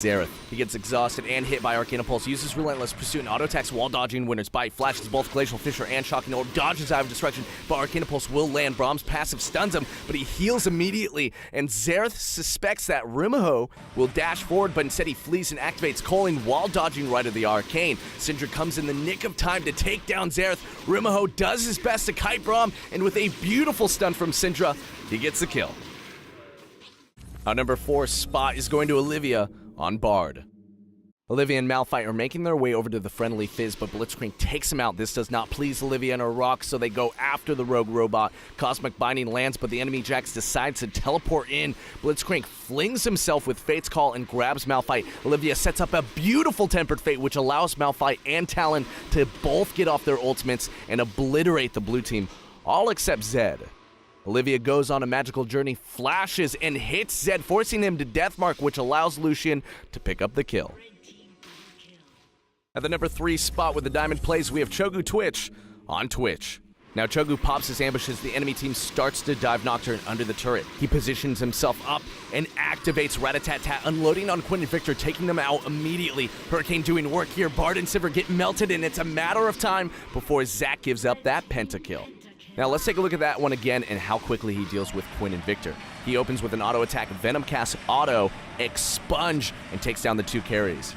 Xerath. He gets exhausted and hit by Arcana Pulse, uses Relentless Pursuit and auto-attacks while dodging Winter's Bite, flashes both Glacial Fissure and Shocking Orb, dodges out of Destruction, but Arcana Pulse will land. Brahm's passive stuns him, but he heals immediately, and Xerath suspects that Rimaho will dash forward, but instead he flees and activates Culling while dodging right of the Arcane. Syndra comes in the nick of time to take down Xerath. Rimaho does his best to kite Brahm, and with a beautiful stun from Syndra, he gets the kill. Our number 4 spot is going to Olivia on Bard. Olivia and Malphite are making their way over to the friendly Fizz, but Blitzcrank takes him out. This does not please Olivia and her rock, so they go after the rogue robot. Cosmic Binding lands, but the enemy Jax decides to teleport in. Blitzcrank flings himself with Fate's Call and grabs Malphite. Olivia sets up a beautiful Tempered Fate, which allows Malphite and Talon to both get off their ultimates and obliterate the blue team, all except Zed. Olivia goes on a magical journey, flashes, and hits Zed, forcing him to Deathmark, which allows Lucian to pick up the kill. At the number 3 spot with the Diamond plays, we have Cho'Gu Twitch on Twitch. Now Cho'Gu pops his ambush as the enemy team starts to dive Nocturne under the turret. He positions himself up and activates Rat-a-tat-tat, unloading on Quinn and Victor, taking them out immediately. Hurricane doing work here. Bard and Sivir get melted, and it's a matter of time before Zac gives up that pentakill. Now let's take a look at that one again and how quickly he deals with Quinn and Victor. He opens with an auto attack, Venom cast auto, Expunge, and takes down the 2 carries.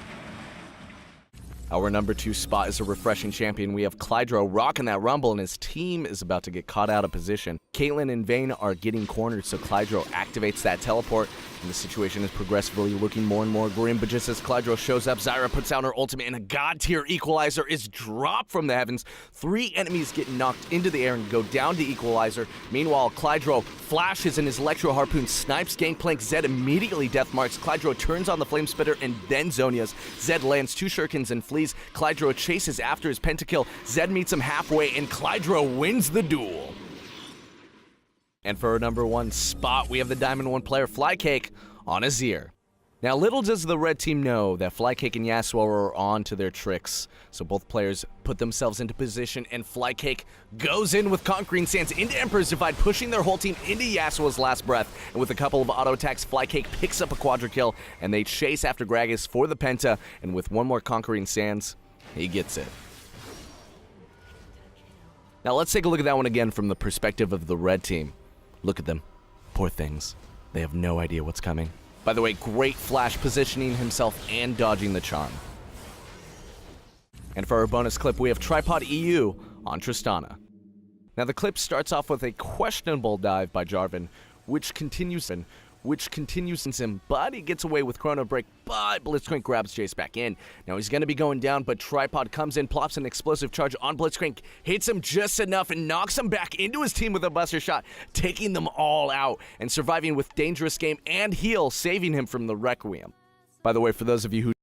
Our number 2 spot is a refreshing champion. We have Klydro rocking that rumble, and his team is about to get caught out of position. Caitlyn and Vayne are getting cornered, so Klydro activates that teleport, and the situation is progressively looking more and more grim. But just as Klydro shows up, Zyra puts out her ultimate, and a god-tier Equalizer is dropped from the heavens. 3 enemies get knocked into the air and go down to Equalizer. Meanwhile, Klydro flashes, and his Electro Harpoon snipes Gangplank. Zed immediately deathmarks. Klydro turns on the Flame Spitter and then Zhonya's. Zed lands 2 shurikens and flees. Klydro chases after his pentakill. Zed meets him halfway, and Klydro wins the duel. And for our number 1 spot, we have the Diamond 1 player, Flycake, on Azir. Now, little does the red team know that Flycake and Yasuo are on to their tricks. So both players put themselves into position, and Flycake goes in with Conquering Sands into Emperor's Divide, pushing their whole team into Yasuo's last breath. And with a couple of auto attacks, Flycake picks up a quadra kill, and they chase after Gragas for the penta. And with one more Conquering Sands, he gets it. Now let's take a look at that one again from the perspective of the red team. Look at them. Poor things. They have no idea what's coming. By the way, great flash positioning himself and dodging the charm. And for our bonus clip, we have Tripod EU on Tristana. Now the clip starts off with a questionable dive by Jarvan, which continues in him, but he gets away with Chrono Break, but Blitzcrank grabs Jace back in. Now he's going to be going down, but Tripod comes in, plops an explosive charge on Blitzcrank, hits him just enough, and knocks him back into his team with a Buster Shot, taking them all out, and surviving with Dangerous Game and Heal, saving him from the Requiem. By the way, for those of you who